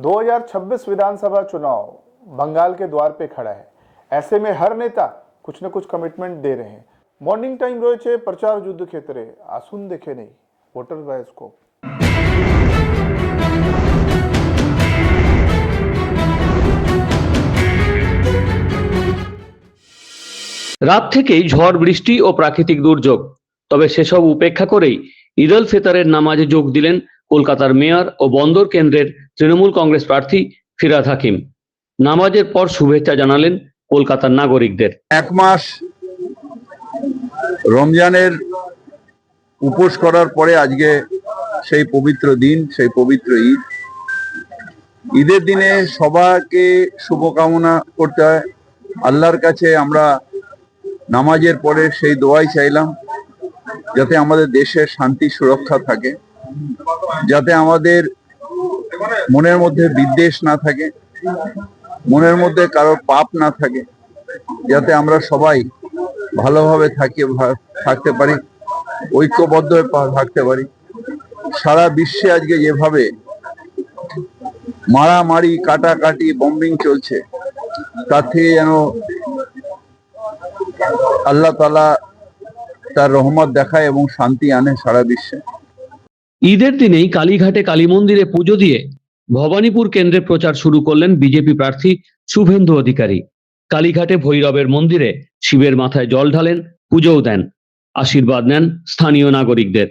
2026 विधानसभा चुनाव बंगाल के द्वार पे खड़ा है। ऐसे में हर नेता कुछ न कुछ कमिटमेंट दे रहे हैं। मॉर्निंग टाइम रोचे प्रचार युद्ध क्षेत्रे आसून देखे नहीं वोटर बायोस्कोप। রাত থেকেই ঝড় বৃষ্টি ও প্রাকৃতিক দুর্যোগ, তবে সেসব উপেক্ষা করেই ঈদ উল ফিতরের নামাজে যোগ দিলেন কলকাতার মেয়র ও বন্দর কেন্দ্রের তৃণমূল কংগ্রেস প্রার্থী ফিরহাদ হাকিম। নামাজের পর শুভেচ্ছা জানালেন কলকাতার নাগরিকদের। এক মাস রমজানের উপোস করার পরে আজকে সেই পবিত্র দিন, সেই পবিত্র ঈদ। ঈদের দিনে সবাইকে শুভকামনা করতে হয়। আল্লাহর কাছে আমরা নামাজের পরে সেই দোয়াই চাইলাম যাতে আমাদের দেশের শান্তি সুরক্ষা থাকে, যাতে আমাদের মনের মধ্যে বিদ্বেষ না থাকে, মনের মধ্যে কারোর পাপ না থাকে, যাতে আমরা সবাই ভালোভাবে থাকতে পারি, ঐক্যবদ্ধ হয়ে থাকতে পারি। সারা বিশ্বে আজকে যেভাবে মারামারি, কাটাকাটি, বম্বিং চলছে, তার থেকে যেন আল্লাহ তাআলা তার রহমত দেখায় এবং শান্তি আনে সারা বিশ্বে। ঈদের দিনেই কালীঘাটে কালী মন্দিরে পুজো দিয়ে ভবানীপুর কেন্দ্রে প্রচার শুরু করলেন বিজেপি প্রার্থী শুভেন্দু অধিকারী। কালীঘাটে ভৈরবের মন্দিরে শিবের মাথায় জল ঢালেন, পুজোও দেন, আশীর্বাদ নেন স্থানীয় নাগরিকদের।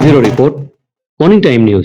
Bureau report, morning time news.